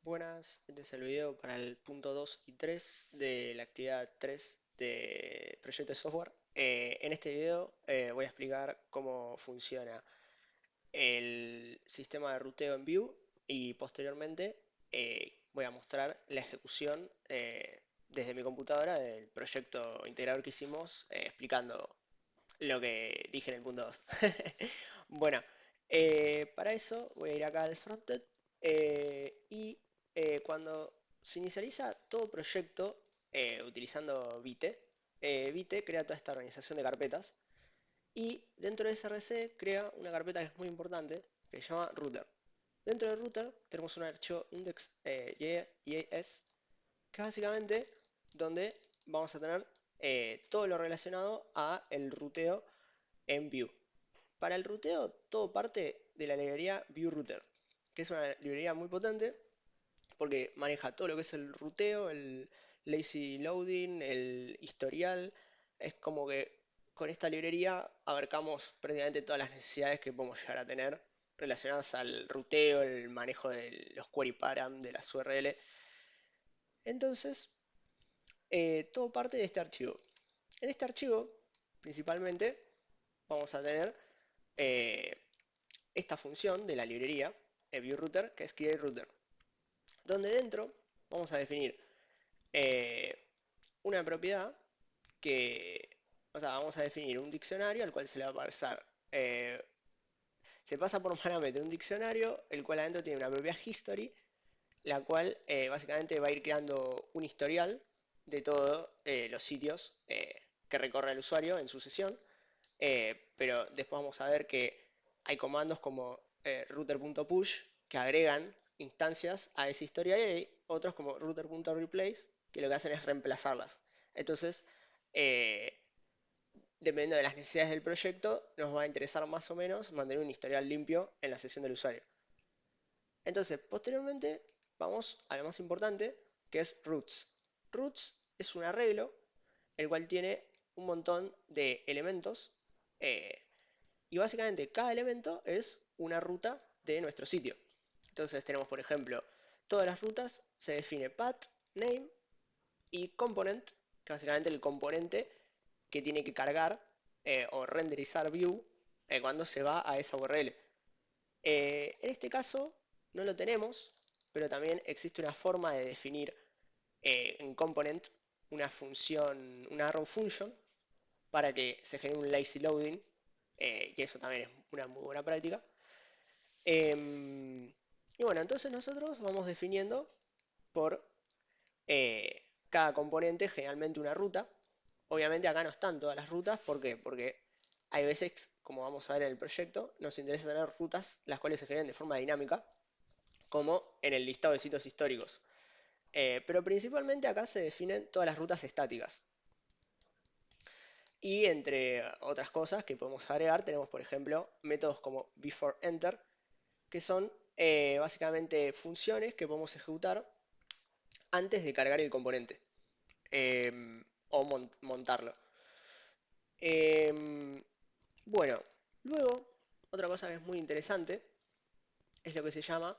Buenas, este es el video para el punto 2 y 3 de la actividad 3 de proyecto de software. En este video voy a explicar cómo funciona el sistema de ruteo en Vue y posteriormente voy a mostrar la ejecución desde mi computadora del proyecto integrador que hicimos explicando lo que dije en el punto 2. Bueno, para eso voy a ir acá al frontend y cuando se inicializa todo proyecto utilizando Vite, Vite crea toda esta organización de carpetas y dentro de SRC crea una carpeta que es muy importante que se llama router. Dentro de router tenemos un archivo index.js que es básicamente donde vamos a tener todo lo relacionado a el ruteo en Vue. Para el ruteo, todo parte de la librería VueRouter, que es una librería muy potente porque maneja todo lo que es el ruteo, el lazy loading, el historial. Es como que con esta librería abarcamos prácticamente todas las necesidades que podemos llegar a tener relacionadas al ruteo, el manejo de los query param, de las URL. Entonces, todo parte de este archivo. En este archivo, principalmente, vamos a tener eh, esta función de la librería VueRouter, que es createRouter, donde dentro vamos a definir eh, una propiedad que, o sea, vamos a definir un diccionario al cual se le va a pasar, se pasa por un parámetro un diccionario, el cual adentro tiene una propiedad history, la cual básicamente va a ir creando un historial de todos los sitios que recorre el usuario en su sesión. Pero después vamos a ver que hay comandos como router.push que agregan instancias a esa historia y hay otros como router.replace que lo que hacen es reemplazarlas. Entonces, eh, dependiendo de las necesidades del proyecto, nos va a interesar más o menos mantener un historial limpio en la sesión del usuario. Entonces, posteriormente, vamos a lo más importante, que es roots. Roots es un arreglo el cual tiene un montón de elementos eh, y básicamente cada elemento es una ruta de nuestro sitio. Entonces tenemos, por ejemplo, todas las rutas se define path, name y component, que básicamente el componente que tiene que cargar o renderizar Vue cuando se va a esa URL. En este caso no lo tenemos, pero también existe una forma de definir en component una función, una arrow function, para que se genere un lazy loading, que eso también es una muy buena práctica. Y bueno, entonces nosotros vamos definiendo por cada componente generalmente una ruta. Obviamente acá no están todas las rutas, ¿por qué? Porque hay veces, como vamos a ver en el proyecto, nos interesa tener rutas las cuales se generen de forma dinámica, como en el listado de sitios históricos. Pero principalmente acá se definen todas las rutas estáticas. Y entre otras cosas que podemos agregar, tenemos por ejemplo métodos como beforeEnter, que son básicamente funciones que podemos ejecutar antes de cargar el componente o montarlo. Em, bueno, luego, otra cosa que es muy interesante es lo que se llama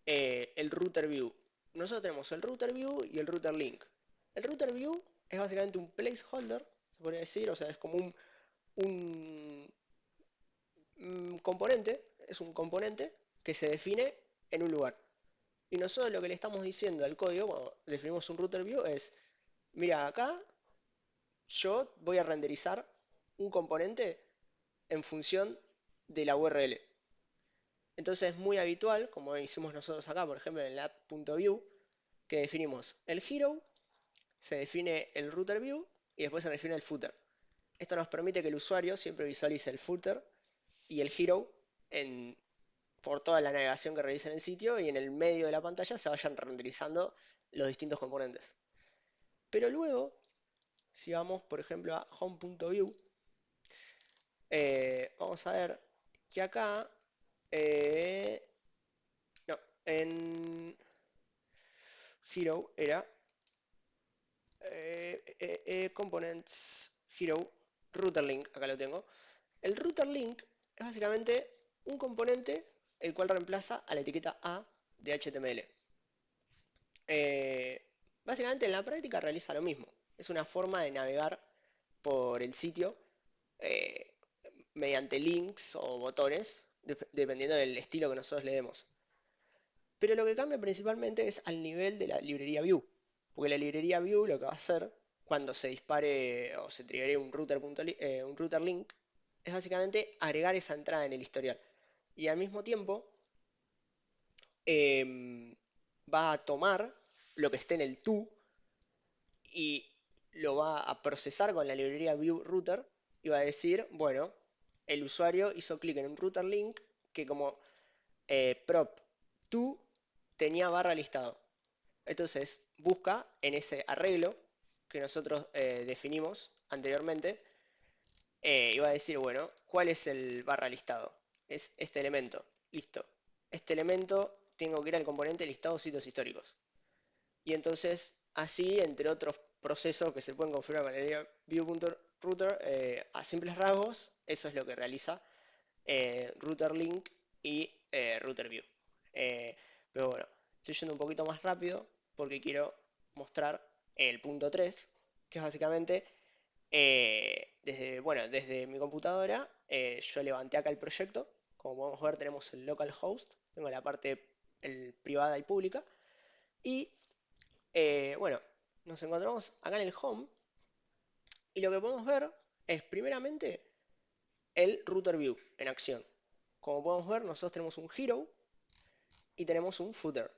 el router view. Nosotros tenemos el router view y el router link. El router view es básicamente un placeholder, se podría decir, o sea, es como un componente, es un componente que se define en un lugar. Y nosotros lo que le estamos diciendo al código cuando definimos un router view es, mira, acá yo voy a renderizar un componente en función de la URL. Entonces es muy habitual, como hicimos nosotros acá, por ejemplo en el app.view, que definimos el hero, se define el router view y después se define el footer. Esto nos permite que el usuario siempre visualice el footer y el hero por toda la navegación que realice en el sitio y en el medio de la pantalla se vayan renderizando los distintos componentes. Pero luego, si vamos por ejemplo a home.view, vamos a ver que acá, eh, no, en Hero era Components Hero Router Link, acá lo tengo. El Router Link es básicamente un componente el cual reemplaza a la etiqueta A de HTML. Eh, Básicamente en la práctica realiza lo mismo. Es una forma de navegar por el sitio eh, mediante links o botones, dependiendo del estilo que nosotros le demos. Pero lo que cambia principalmente es al nivel de la librería View. Porque la librería View lo que va a hacer cuando se dispare o se triggere un router link es básicamente agregar esa entrada en el historial. Y al mismo tiempo em, va a tomar lo que esté en el to y lo va a procesar con la librería View Router y va a decir, bueno, el usuario hizo clic en un router link que como prop to tenía barra listado. Entonces busca en ese arreglo que nosotros definimos anteriormente y va a decir, bueno, ¿cuál es el barra listado? Es este elemento. Listo. Este elemento tengo que ir al componente listado sitios históricos. Y entonces, así, entre otros procesos que se pueden configurar con el view.router, a simples rasgos, eso es lo que realiza router link y router view. Eh, pero bueno, estoy yendo un poquito más rápido porque quiero mostrar el punto 3, que es básicamente, desde mi computadora, yo levanté acá el proyecto. Como podemos ver, tenemos el localhost, tengo la parte privada y pública. Y bueno, nos encontramos acá en el home y lo que podemos ver es primeramente el router view en acción. Como podemos ver, nosotros tenemos un hero y tenemos un footer.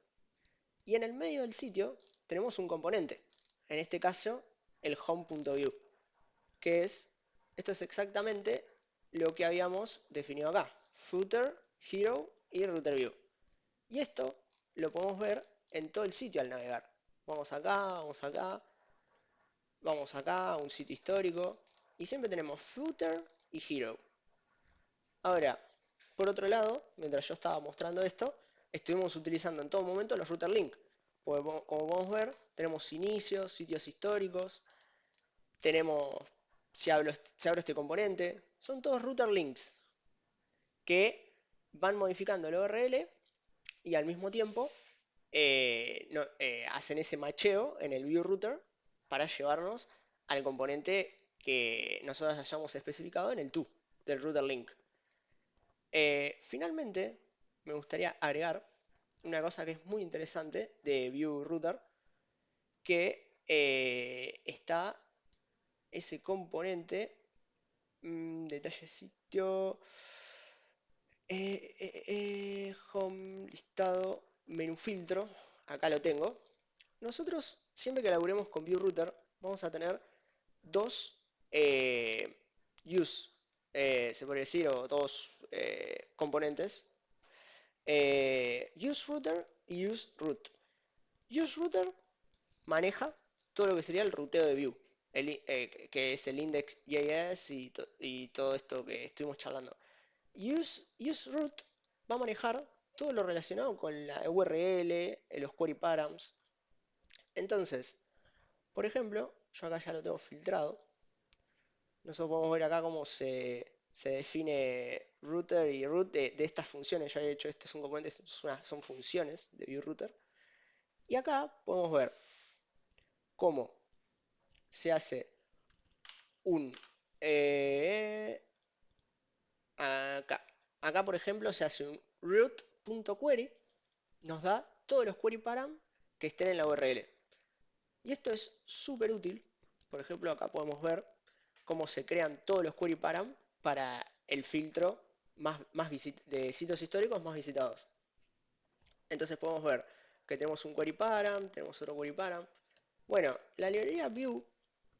Y en el medio del sitio tenemos un componente, en este caso el home.view, que esto es exactamente lo que habíamos definido acá, footer, hero y router view. Y esto lo podemos ver en todo el sitio al navegar. Vamos acá, vamos acá a un sitio histórico y siempre tenemos footer y hero. Ahora, por otro lado, mientras yo estaba mostrando esto, estuvimos utilizando en todo momento los router link. Porque como podemos ver, tenemos inicios, sitios históricos, tenemos, si abro este componente, son todos router links que van modificando el URL y al mismo tiempo hacen ese macheo en el view router para llevarnos al componente que nosotros hayamos especificado en el to del router link. Finalmente, me gustaría agregar una cosa que es muy interesante de view router, que está ese componente, detalle sitio, home, listado, menú filtro, acá lo tengo. Nosotros, siempre que laburemos con view router, vamos a tener dos use, se podría decir, o dos componentes, useRouter y useRoot. UseRouter maneja todo lo que sería el ruteo de view, que es el index.js y todo esto que estuvimos charlando. UseRoot va a manejar todo lo relacionado con la URL, los query params. Entonces, por ejemplo, yo acá ya lo tengo filtrado. Nosotros podemos ver acá cómo se define router y root de estas funciones. Ya he hecho, este es un componente, son funciones de viewRouter. Y acá podemos ver cómo se hace un... eh, acá, acá, por ejemplo, se hace un root.query, nos da todos los query param que estén en la URL. Y esto es súper útil. Por ejemplo, acá podemos ver cómo se crean todos los query param para el filtro de sitios históricos más visitados. Entonces podemos ver que tenemos un query param, tenemos otro query param. Bueno, la librería View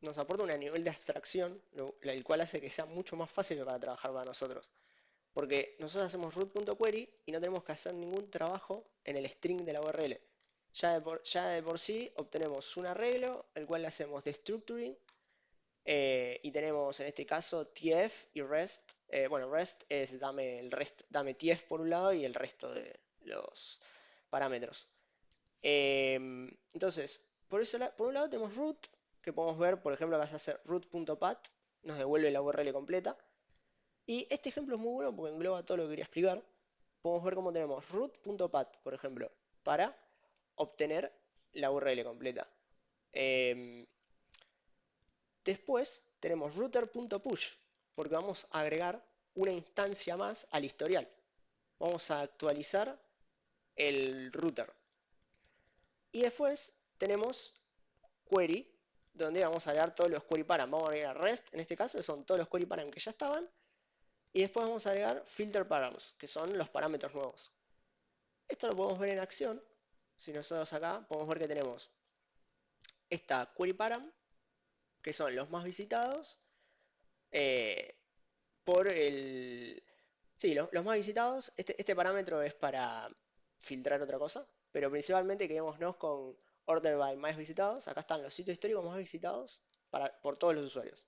nos aporta un nivel de abstracción, el cual hace que sea mucho más fácil para trabajar para nosotros. Porque nosotros hacemos root.query y no tenemos que hacer ningún trabajo en el string de la URL. Ya de por sí obtenemos un arreglo, el cual le hacemos destructuring, y tenemos en este caso TF y REST. Bueno, REST es dame TF por un lado y el resto de los parámetros. Entonces, por un lado tenemos root, que podemos ver, por ejemplo, vas a hacer root.pat, nos devuelve la URL completa. Y este ejemplo es muy bueno porque engloba todo lo que quería explicar. Podemos ver cómo tenemos root.pat, por ejemplo, para obtener la URL completa. Em, Después tenemos router.push, porque vamos a agregar una instancia más al historial. Vamos a actualizar el router. Y después tenemos query, donde vamos a agregar todos los query param. Vamos a agregar REST, en este caso, que son todos los query param que ya estaban. Y después vamos a agregar filter params, que son los parámetros nuevos. Esto lo podemos ver en acción. Si nosotros acá podemos ver que tenemos esta query param, que son los más visitados, eh, por el... Sí, los más visitados. Este parámetro es para filtrar otra cosa, pero principalmente quedémonos con order by más visitados. Acá están los sitios históricos más visitados por todos los usuarios.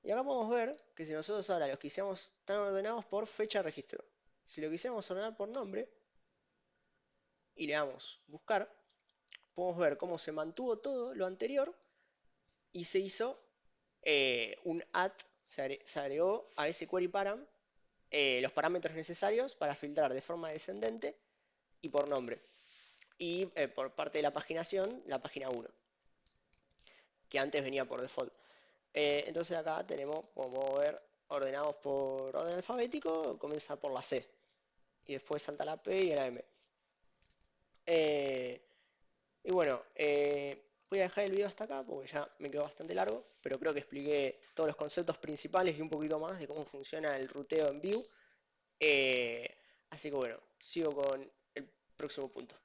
Y acá podemos ver que si nosotros ahora los quisiéramos, están ordenados por fecha de registro. Si lo quisiéramos ordenar por nombre y le damos buscar, podemos ver cómo se mantuvo todo lo anterior y se hizo un add, se agregó a ese query param los parámetros necesarios para filtrar de forma descendente y por nombre. Y por parte de la paginación, la página 1, que antes venía por default. Entonces acá tenemos, como podemos ver, ordenados por orden alfabético, comienza por la C. Y después salta la P y la M. Eh, y bueno, voy a dejar el video hasta acá porque ya me quedó bastante largo, pero creo que expliqué todos los conceptos principales y un poquito más de cómo funciona el ruteo en Vue. Así que bueno, sigo con el próximo punto.